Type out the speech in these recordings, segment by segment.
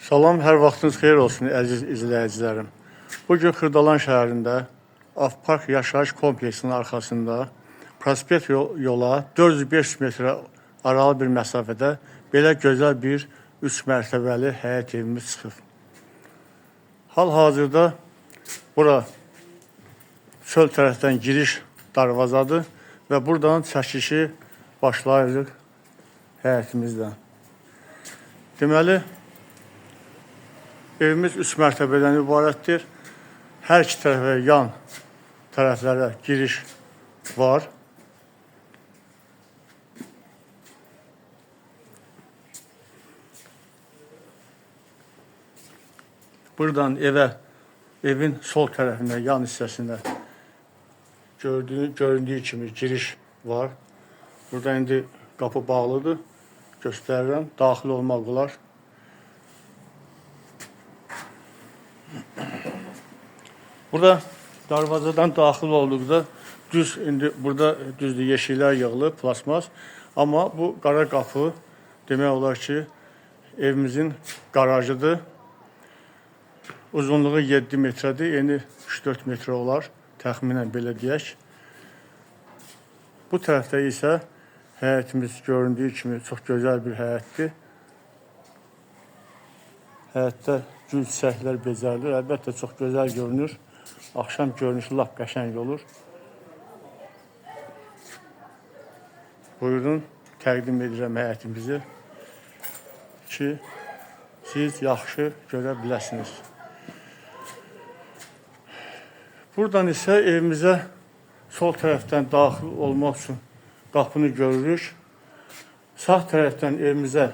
Salam, hər vaxtınız xeyir olsun, əziz izləyicilərim. Bugün Xırdalan şəhərində Avpark yaşayış kompleksinin arxasında prospekt yola 400-500 metrə aralı bir məsafədə belə gözəl bir 3 mərtəbəli həyət evimiz çıxıb. Hal-hazırda bura çöl tərəfdən giriş darvazadır və buradan çəkişi başlayırıq həyətimizdən. Deməli, evimiz 3 mərtəbədən ibarətdir. Hər iki tərəfə, yan tərəflərə giriş var. Buradan evin sol tərəfində, yan hissəsində göründüyü kimi giriş var. Burada indi qapı bağlıdır. Göstərirəm. Daxil olmaq olar. Burada darvazadan daxil olduqda indi burada düzdür yeşiklər yığılıb, plasmas. Amma bu qara qapı demək olar ki, evimizin qarajıdır. Uzunluğu 7 metrədir, eni 3-4 metrə olar, təxminən belə deyək. Bu tərəfdə isə həyətimiz göründüyü kimi çox gözəl bir həyətdir. Həyətdə gül çiçəklər becərilir, əlbəttə çox gözəl görünür. Axşam görünüşü lap qəşəng olur. Buyurun, təqdim edirəm həyətimizi ki, siz yaxşı görə biləsiniz. Buradan isə evimizə sol tərəfdən daxil olmaq üçün qapını görürük. Sağ tərəfdən evimizə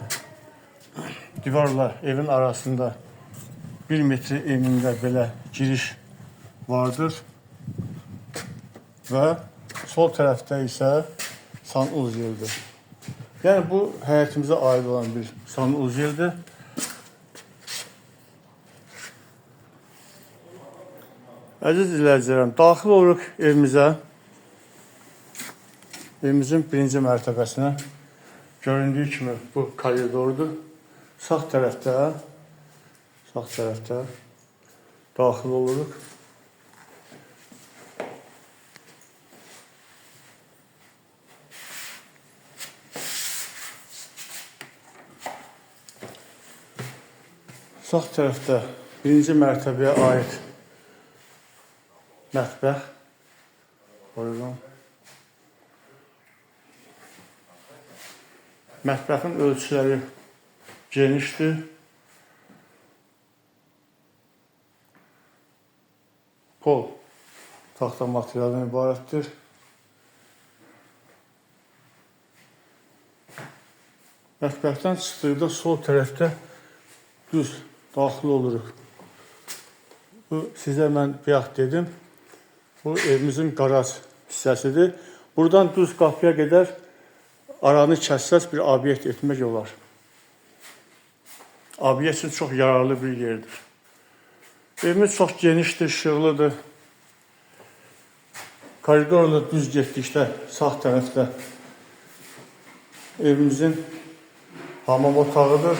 divarla evin arasında 1 metr enində belə giriş vardır və sol tərəfdə isə sanuz yerdir. Yəni bu həyətimizə aid olan bir sanuz yerdir. Əziz izləyicilərim, daxil oluruq evimizə. Evimizin birinci mərtəbəsinə göründüyü kimi bu koridordur. Sağ tərəfdə daxil oluruq. Sağ tərəfdə birinci mərtəbəyə aid mətbəx. Buyurun. Mətbəxin ölçüləri genişdir. Pol taxta materialından ibarətdir. Mətbəxdən çıxdıqda sol tərəfdə düz daxil oluruq. Bu sizə mən bayaq dedim. Bu evimizin qaraj hissəsidir. Buradan düz qapıya qədər aranı kəssəz bir obyekt etmək olar. Obyekt üçün çox yararlı bir yerdir. Evimiz çox genişdir, işıqlıdır. Koridorla düz getdikdə sağ tərəfdə evimizin hamam otağıdır.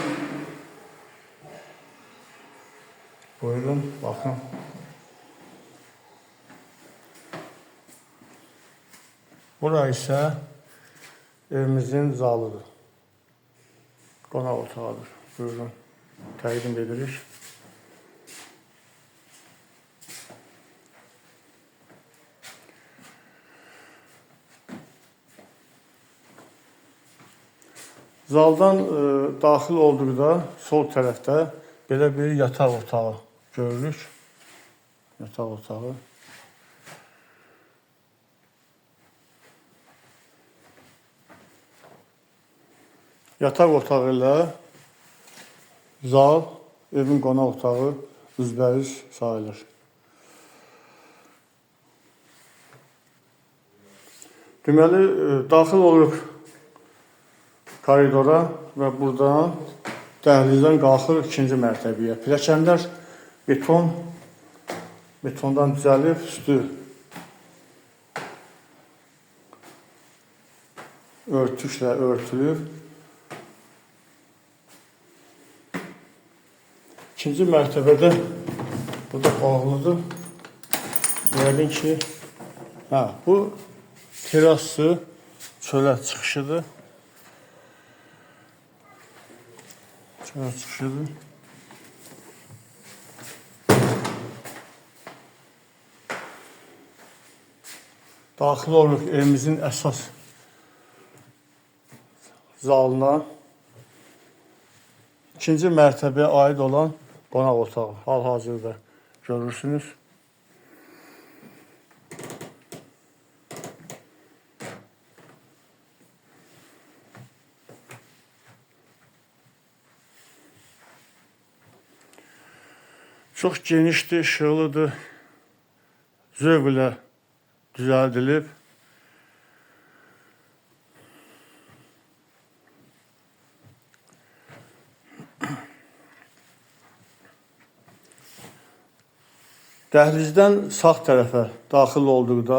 Buyurun, baxın. Bura isə evimizin zalıdır. Qonaq otağıdır. Buyurun, təqdim edirik. Zaldan daxil olduqda sol tərəfdə belə bir yataq otağı görürük. Yataq otağı. Yataq otağı ilə zal, evin qonaq otağı üzbəüz sayılır. Deməli, daxil oluruq koridora və buradan dəhlizdən qalxır ikinci mərtəbəyə. Pilləkənlər betondan düzəlib, üstü örtüklə örtülüb. İkinci mərtəbədə burada bağlıdır. Yəqin ki, bu terası çölə çıxışıdır. Çölə çıxışıdır. Daxil oluruq evimizin əsas zalına. İkinci mərtəbəyə aid olan qonaq otağı hal-hazırda görürsünüz. Çox genişdir, işıqlıdır, zövq ilə düzəldilib. Dəhlizdən sağ tərəfə daxil olduqda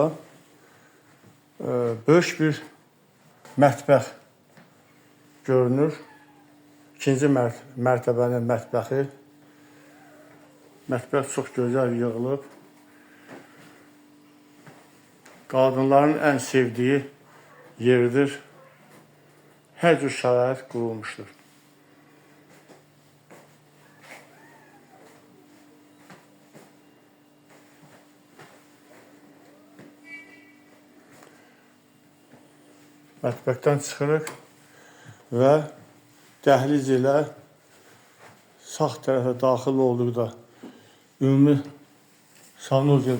böyük bir mətbəx görünür. İkinci mərtəbənin mətbəxi. Mətbəx çox gözəl yığılıb. Qadınların ən sevdiyi yerdir. Hər cür şərait qurulmuşdur. Mətbəxdən çıxırıq və dəhliz ilə sağ tərəfə daxil olduqda ümumi sanuzel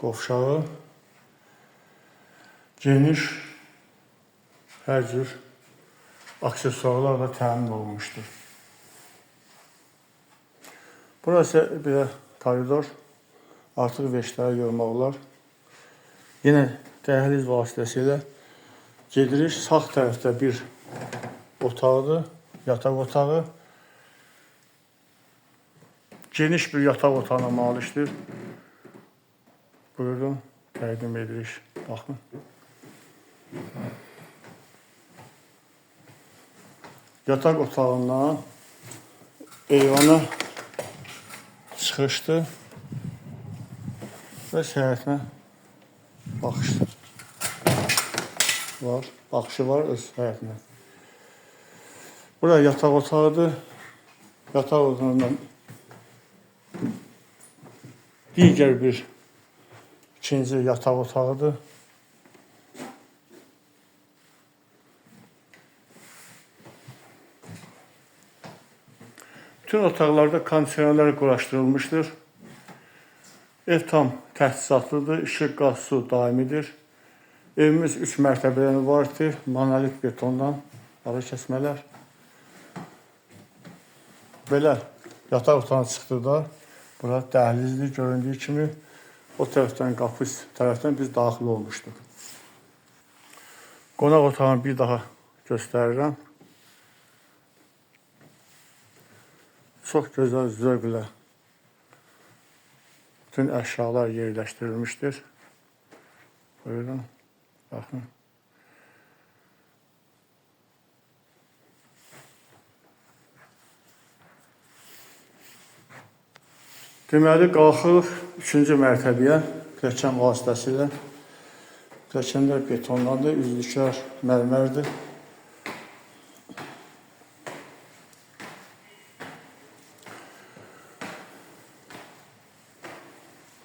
qovşağı geniş hər cür aksesuarlarla təmin olunmuşdur. Burası bir koridor. Artıq veşləri görmək olar. Yenə dəhliz vasitəsilə gedirik. Sağ tərəfdə bir otaqdır, yataq otağı. Geniş bir yataq otağına malikdir. Buyurun, təqdim edirik. Baxın. Yataq otağından eyvana çıxışdır və səyahətinə baxışdır. Baxışı var öz səyahətinə. Bura yataq otağıdır. Yataq otağından digər bir ikinci yataq otağıdır. Bütün otaqlarda kondisionerlər quraşdırılmışdır. Ev tam təchizatlıdır, işıq, qaz, su daimidir. Evimiz 3 mərtəbədən ibarətdir, monolit betondan ara kəsmələr. Belə yataq otağına çıxdıqda bura dəhlizdir, göründüyü kimi o tərəfdən, qapı tərəfdən biz daxil olmuşduq. Qonaq otağını bir daha göstərirəm. Çox gözəl zövqlə bütün əşyalar yerləşdirilmişdir. Buyurun, baxın. Deməli, qalxırıq 3-cü mərtəbəyə pilləkən vasitəsilə. Pilləkənlər betonlandır, üzlüklər mərmərdir.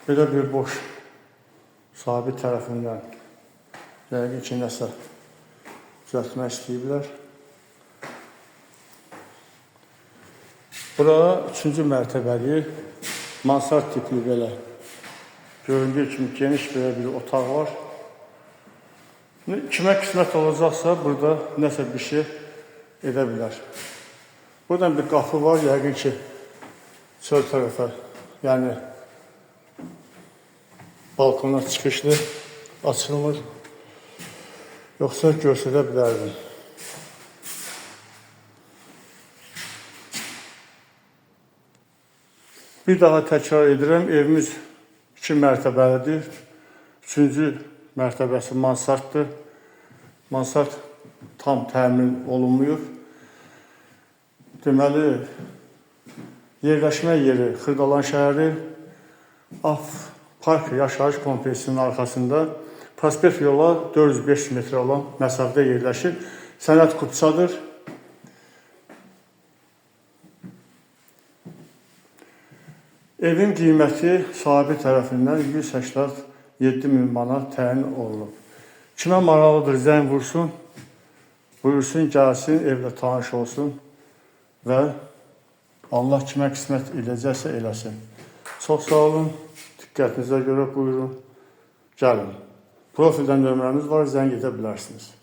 Belə bir boş sabit tərəfindən yəqin ki, nəsə düzəltmək istəyiblər. Bura 3-cü mərtəbəli mansard tipli belə göründüyü kimi geniş belə bir otaq var. Kimə qismət olacaqsa burada nəsə bir şey edə bilər. Buradan bir qapı var, yəqin ki, çöl tərəfə, yəni balkona çıxışlı, açılmır. Yoxsa göstərə bilərdim. Bir daha təkrar edirəm, evimiz 2 mərtəbəlidir. 3-cü mərtəbəsi mansarddır. Mansard tam təmin olunmuyub. Deməli, Yerləşmə yeri Xırdalan şəhəri, Af Park yaşayış kompleksinin arxasında prospekt yola 405 metr olan məsafədə yerləşir. Sənət Kupçadır. Evin qiyməti sahibi tərəfindən 187 min manat təyin olunub. Kimə maraqlıdır, zəng vursun, buyursun, gəlsin, evlə tanış olsun və Allah kimə qismət eləcəksə eləsin. Çox sağ olun, diqqətinizə görə buyurun, gəlin. Profildən nömrəmiz var, zəng edə bilərsiniz.